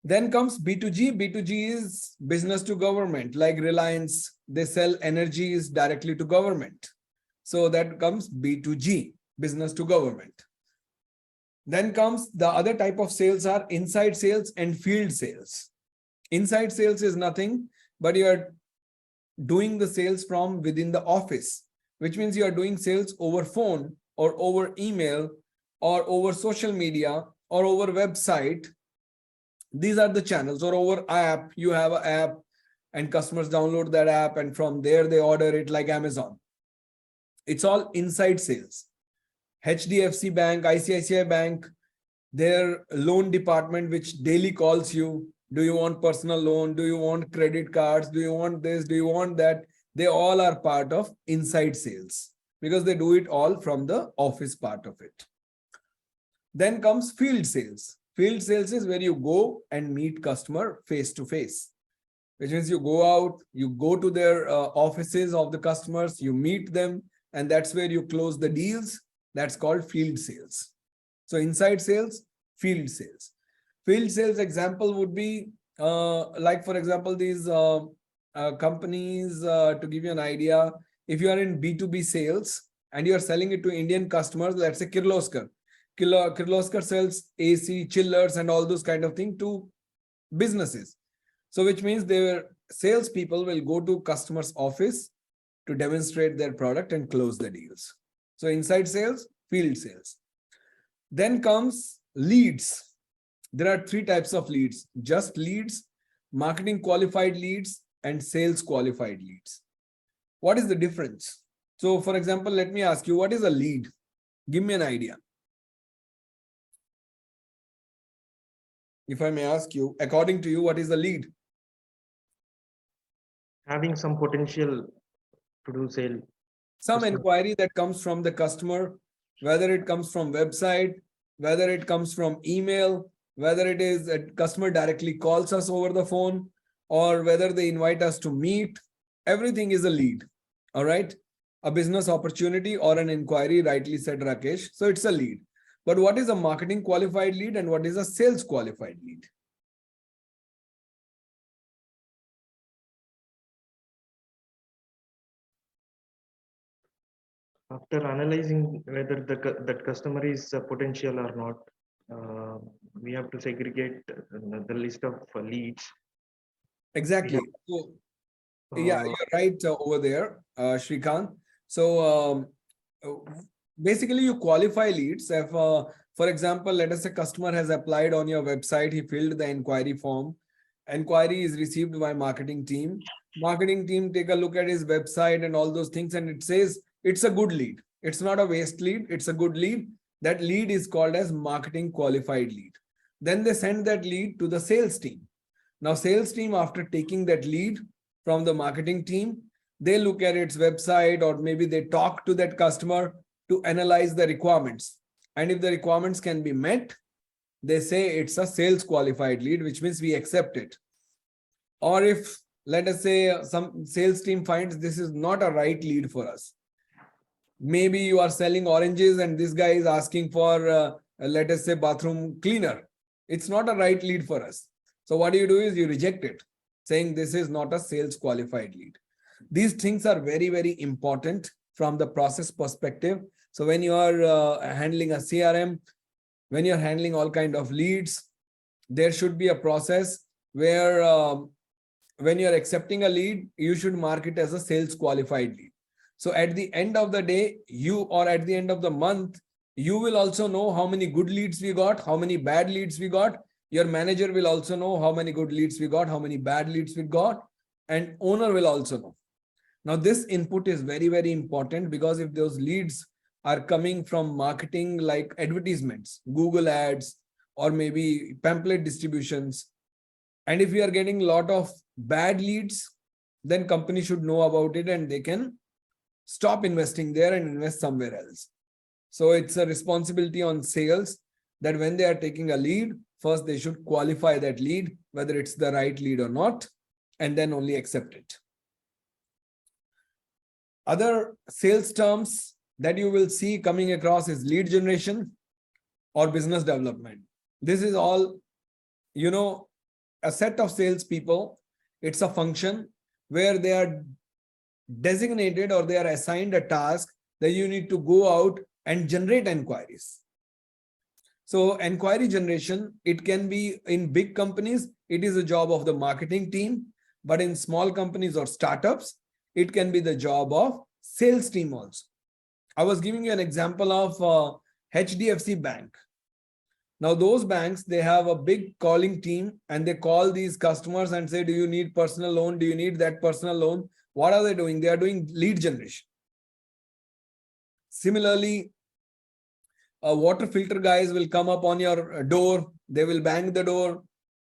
Then comes B2G. B2G is business to government, like Reliance, they sell energies directly to government. So that comes B2G, business to government. Then comes the other type of sales are inside sales and field sales. Inside sales is nothing, but you are doing the sales from within the office, which means you are doing sales over phone or over email or over social media or over website. These are the channels, or over app. You have an app and customers download that app and from there they order it, like Amazon. It's all inside sales. HDFC Bank, ICICI Bank, their loan department, which daily calls you. Do you want personal loan? Do you want credit cards? Do you want this? Do you want that? They all are part of inside sales because they do it all from the office part of it. Then comes field sales. Field sales is where you go and meet customer face to face, which means you go out, you go to their offices of the customers, you meet them, and that's where you close the deals. That's called field sales. So inside sales, field sales. Field sales example would be like, for example, these companies, to give you an idea, if you are in B2B sales and you are selling it to Indian customers, let's say Kirloskar. Kirloskar sells AC, chillers, and all those kind of things to businesses. So which means their salespeople will go to customer's office to demonstrate their product and close the deals. So inside sales, field sales. Then comes leads. There are three types of leads: just leads, marketing qualified leads, and sales qualified leads. What is the difference? So for example, let me ask you, what is a lead? Give me an idea. If I may ask you, according to you, what is a lead? Having some potential to do sale. Some inquiry that comes from the customer, whether it comes from website, whether it comes from email, whether it is a customer directly calls us over the phone, or whether they invite us to meet. Everything is a lead. All right. A business opportunity or an inquiry, rightly said Rakesh. So it's a lead. But what is a marketing qualified lead and what is a sales qualified lead? After analyzing whether that customer is potential or not, we have to segregate the list of leads. Exactly. So, yeah, you're right over there, Shrikant. So basically you qualify leads. If, for example, let us say customer has applied on your website, he filled the inquiry form. Inquiry is received by marketing team. Marketing team take a look at his website and all those things, and it says it's a good lead. It's not a waste lead. It's a good lead. That lead is called as marketing qualified lead. Then they send that lead to the sales team. Now, sales team, after taking that lead from the marketing team, they look at its website, or maybe they talk to that customer to analyze the requirements. And if the requirements can be met, they say it's a sales qualified lead, which means we accept it. Or if, let us say, some sales team finds this is not a right lead for us. Maybe you are selling oranges and this guy is asking for, let us say, bathroom cleaner. It's not a right lead for us. So what you do is you reject it, saying this is not a sales qualified lead. These things are very, very important from the process perspective. So when you are handling a CRM, when you're handling all kind of leads, there should be a process where when you're accepting a lead, you should mark it as a sales qualified lead. So at the end of the day, or at the end of the month, you will also know how many good leads we got, how many bad leads we got. Your manager will also know how many good leads we got, how many bad leads we got, and owner will also know. Now, this input is very, very important, because if those leads are coming from marketing like advertisements, Google ads, or maybe pamphlet distributions, and if we are getting a lot of bad leads, then company should know about it and they can stop investing there and invest somewhere else. So it's a responsibility on sales that when they are taking a lead, first they should qualify that lead, whether it's the right lead or not, and then only accept it. Other sales terms that you will see coming across is lead generation or business development. This is all, a set of salespeople. It's a function where they are designated or they are assigned a task that you need to go out and generate inquiries. So inquiry generation, it can be in big companies, it is a job of the marketing team, but in small companies or startups, it can be the job of sales team also. I was giving you an example of HDFC Bank. Now those banks, they have a big calling team and they call these customers and say, do you need personal loan? Do you need that personal loan? What are they doing? They are doing lead generation. Similarly, water filter guys will come up on your door. They will bang the door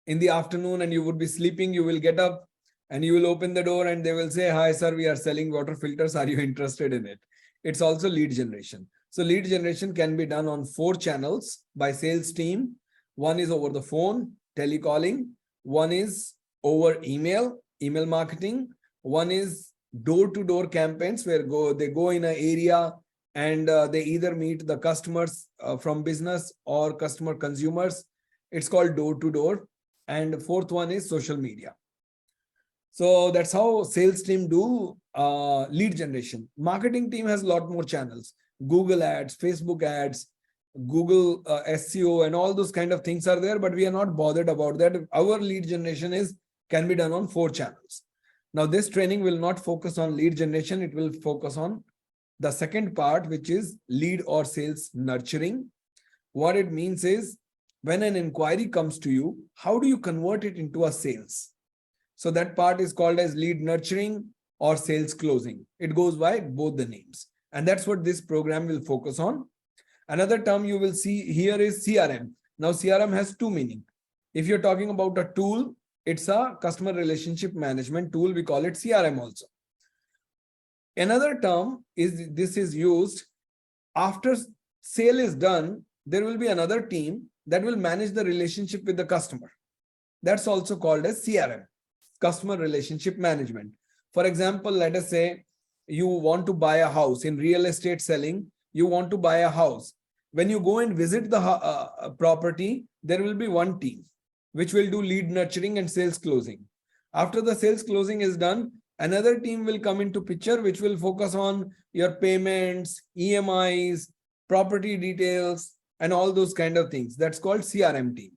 in the afternoon and you would be sleeping. You will get up and you will open the door and they will say, hi, sir, we are selling water filters. Are you interested in it? It's also lead generation. So lead generation can be done on 4 channels by sales team. One is over the phone, telecalling. One is over email marketing. One is door-to-door campaigns where they go in an area and they either meet the customers from business or customer consumers. It's called door-to-door. And the 4th one is social media. So that's how sales team do lead generation. Marketing team has a lot more channels. Google ads, Facebook ads, Google SEO and all those kind of things are there, but we are not bothered about that. Our lead generation can be done on 4 channels. Now this training will not focus on lead generation. It will focus on the second part, which is lead or sales nurturing. What it means is when an inquiry comes to you, how do you convert it into a sales? So that part is called as lead nurturing or sales closing. It goes by both the names. And that's what this program will focus on. Another term you will see here is CRM. Now CRM has 2 meanings. If you're talking about a tool, it's a customer relationship management tool. We call it CRM also. Another term is this is used after sale is done, there will be another team that will manage the relationship with the customer. That's also called as CRM, customer relationship management. For example, let us say you want to buy a house in real estate selling. You want to buy a house. When you go and visit the property, there will be one team which will do lead nurturing and sales closing. After the sales closing is done, another team will come into picture which will focus on your payments, EMIs, property details, and all those kind of things. That's called CRM team.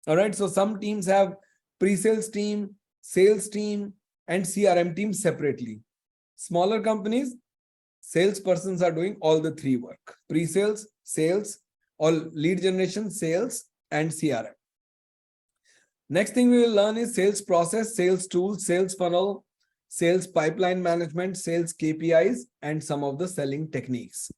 All right. So some teams have pre-sales team, sales team, and CRM team separately. Smaller companies, salespersons are doing all the 3 work: pre-sales, sales, or lead generation, sales, and CRM. Next thing we will learn is sales process, sales tools, sales funnel, sales pipeline management, sales KPIs, and some of the selling techniques.